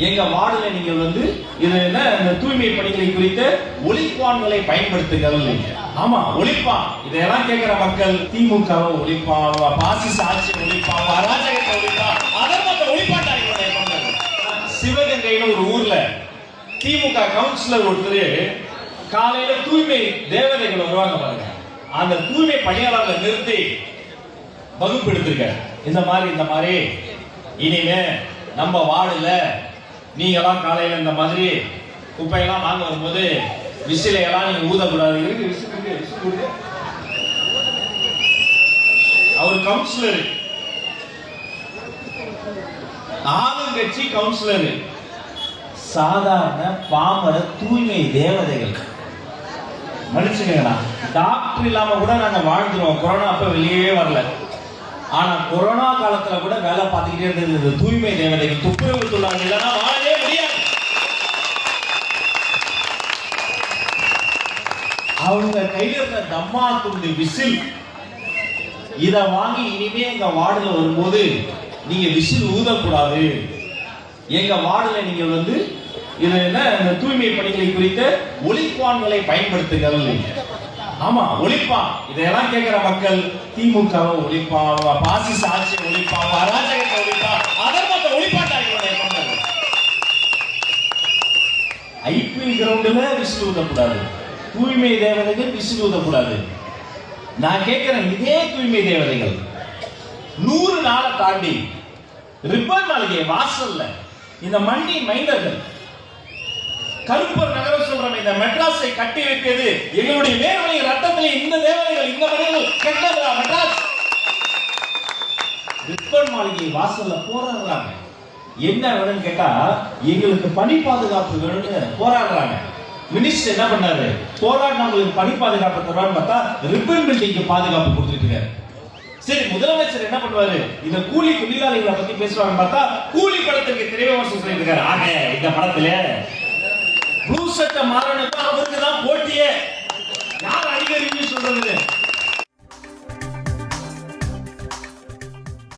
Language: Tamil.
எங்க வார்டுல நீங்கள் இது என்ன இந்த தூய்மை பணிகளை குறித்த ஒலிப்பான்களை பயன்படுத்துங்கள். ஆமா, ஒலிப்பான். இதெல்லாம் கேட்கிற மக்கள் திமுகவை ஒலிப்பான், பாசிச ஆட்சி ஒலிப்பான், அராஜகத்தை ஒலிப்பான், அதர்மத்தை ஒலிப்பாட்டாங்க. சிவகங்கைன்னு ஒரு ஊர்ல திமுக கவுன்சிலர் ஒருத்தர் காலையில தூய்மை தேவதைகள் வருவாங்க பாருங்க, அந்த தூய்மை பணியாளர்களை நிறுத்தி வகுப்பு எடுத்திருக்காரு. இந்த மாதிரி இனிமே நம்ம வார்டுல நீங்கெல்லாம் காலையில இந்த மாதிரி குப்பையெல்லாம் வாங்க வரும்போது விசிலையெல்லாம் நீங்க ஊதக்கூடாது. அவர் கவுன்சிலர், ஆளுங்கட்சி கவுன்சிலர், சாதாரண பாமர தூய்மை தேவதைகள். மன்னிச்சுக்கங்களா, டாக்டர் இல்லாம கூட நாங்க வாழ்ந்துருவோம். கொரோனா அப்ப வெளியே வரல, ஆனா கொரோனா காலத்துல கூட வேலை பார்த்துக்கிட்டே இருந்தது தூய்மை தேவதைகள், துப்புரவு தொழிலாளர்கள். இல்லைன்னா வாழவே முடியாது. அவங்க கையில இருந்த தம்மா துண்டு விசில், இத வாங்கி இனிமே எங்க வார்டுல வரும்போது நீங்க விசில் ஊதக்கூடாது. எங்க வார்டுல நீங்க இது என்ன இந்த தூய்மை பணிகளை குறித்த ஒலிப்பான்களை பயன்படுத்துங்கள். ஆமா, ஒலிப்பான். இதெல்லாம் கேட்கிற மக்கள் திமுகவை ஒலிப்பான், பாசிச ஆட்சி ஒலிப்பான், அராஜகத்தை ஒலிப்பான், அதர்மத்தை ஒலிப்பாட்டாங்க. ஐபிஎல் கிரவுண்ட்ல விசில் ஊதக்கூடாது, தூய்மை தேவதைகள் விசில் ஊதக்கூடாது. நான் கேட்கிறேன், இதே தூய்மை தேவதைகள் 100 நாளை தாண்டி ரிப்பன் மாளிகை வாசல்ல இந்த மண்டி மைந்தர்கள் கருப்பர் நகரம் சொல்றோம், இந்த மெட்ராஸை கட்டி வைப்பது எங்களுடைய வேர்வை ரத்தத்திலே. இந்த தேவதைகள், இந்த மனிதர்கள் கெட்டதா மெட்ராஸ்? ரிப்பன் மாளிகை வாசல்ல போராடுறாங்க. என்ன வேணும்னு கேட்டா எங்களுக்கு பணி பாதுகாப்பு வேணும்னு போராடுறாங்க. மினிஸ்டர் என்ன பண்ணாரு, போராடினவங்களுக்கு பணி பாதுகாப்பு தருவான்னு பார்த்தா ரிப்பன் பில்டிங்க்கு பாதுகாப்பு கொடுத்துட்டு இருக்காரு. சரி, முதலமைச்சர் என்ன பண்ணுவாரு, இந்த கூலி தொழிலாளிகளை பத்தி பேசுவாங்க பார்த்தா கூலி படத்துக்கு திரை விமர்சனம் சொல்லிட்டு இருக்காரு. ஆக இந்த படத்துல ப்ளூ சட்டை மாறனுக்கு அவருக்கு தான்